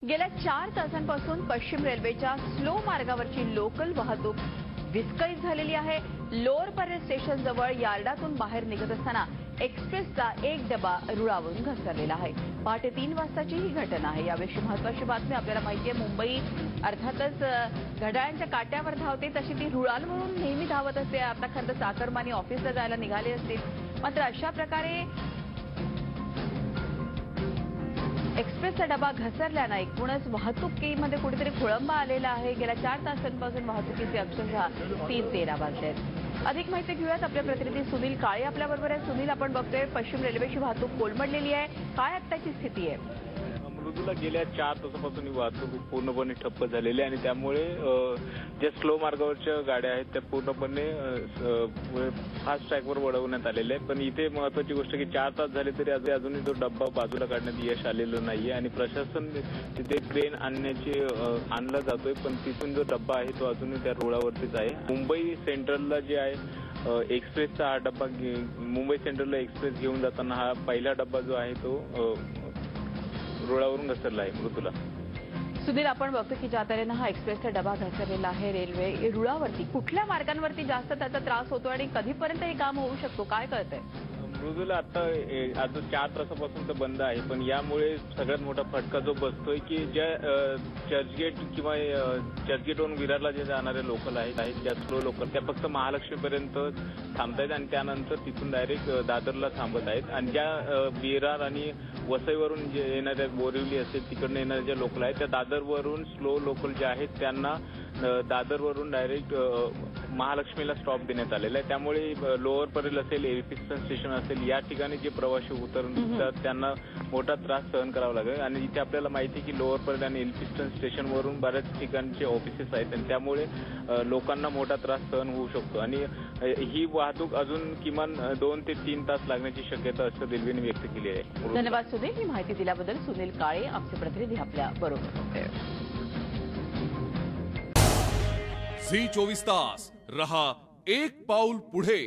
गेल्या 4 तासांपासून पश्चिम रेल्वेच्या स्लो मार्गावरची लोकल वाहतूक विस्कळीत झालेली आहे। लोअर परेल स्टेशन जवळ यार्डातून बाहेर निघत असताना एक्सप्रेसचा एक डबा रुळावरून घसरलेला आहे। पहाटे 3 वाजताची ही घटना आहे। याविषयी महत्त्वाची बातमी आपल्याला माहिती आहे। मुंबई अर्थातच घड्याळांच्या काट्यावर धावते तशी ती रुळांवरून नेहमी धावत असते। आता खंड चाकरमानी ऑफिसला जायला निघाले असतील, मात्र अशा प्रकारे एक्सप्रेसचा डबा घसरल्याने एकूणच वाहतुकीमध्ये कुठेतरी खोळंबा आलेला आहे। गेल्या 4 तासांपासून वाहतुकीचे अक्षरशः 3:13 वाजले आहेत। अधिक माहिती घेऊयात, आपले प्रतिनिधी सुनील काळे आपल्याबरोबर आहे। सुनील, आपण बघतोय पश्चिम रेल्वेची वाहतूक कोलमडलेली आहे, काय आत्ताची स्थिती आहे? मृदूला गेल्या 4 तासापासून ही वाहतूक पूर्णपणे ठप्प झालेली आहे आणि त्यामुळे ज्या स्लो मार्गावरच्या गाड्या आहेत त्या पूर्णपणे फास्ट ट्रॅकवर वळवण्यात आलेल्या आहेत। पण इथे महत्त्वाची गोष्ट की 4 तास झाले तरी अजूनही तो डब्बा बाजूला काढण्यात यश आलेलं नाहीये आणि प्रशासन तिथे क्रेन आणला जातोय, पण तिथून जो डब्बा आहे तो अजूनही त्या रुळावरतीच आहे। मुंबई सेंट्रलला जे आहे एक्सप्रेसचा हा डब्बा मुंबई सेंट्रलला एक्सप्रेस घेऊन जाताना हा पहिला डब्बा जो आहे तो रुळावरून घसरला आहे। मृदूला सुनील, आपण बघतो की ज्या तऱ्हेनं हा एक्सप्रेसचा डबा घसरलेला आहे रेल्वे रुळावरती, कुठल्या मार्गांवरती जास्त त्याचा त्रास होतो आणि कधीपर्यंत हे काम होऊ शकतो, काय कळतंय? मृदूला आता 4 तासापासून तर बंद आहे, पण यामुळे सगळ्यात मोठा फटका जो बसतोय की ज्या चर्चगेट किंवा चर्चगेटवरून विरारला जे जाणारे लोकल आहेत ज्या स्लो लोकल त्या फक्त महालक्ष्मीपर्यंत थांबतायत आणि त्यानंतर तिथून डायरेक्ट दादरला थांबत आहेत आणि ज्या विरार आणि वसईवरून जे येणाऱ्या बोरिवली असेल तिकडनं येणाऱ्या ज्या लोकल आहेत त्या दादरवरून स्लो लोकल ज्या आहेत त्यांना दादरवरून डायरेक्ट महालक्ष्मीला स्टॉप देण्यात आलेला आहे। त्यामुळे लोअर परेल असेल, एल्फिन्स्टन स्टेशन असेल या ठिकाणी जे प्रवासी उतरतात त्यांना मोठा त्रास सहन करावा लागेल आणि इथे आपल्याला माहिती आहे की लोअर परेल आणि एल्फिन्स्टन स्टेशनवरून बऱ्याच ठिकाणचे ऑफिसेस आहेत आणि त्यामुळे लोकांना मोठा त्रास सहन होऊ शकतो आणि ही वाहतूक अजून किमान 2 ते 3 तास लागण्याची शक्यता असं रेल्वेने व्यक्त केली आहे। धन्यवाद सुनील, ही माहिती दिल्याबद्दल। सुनील काळे आमचे प्रतिनिधी आपल्या बरोबर होते। झी 24 तास रहा एक पाऊल पुढे।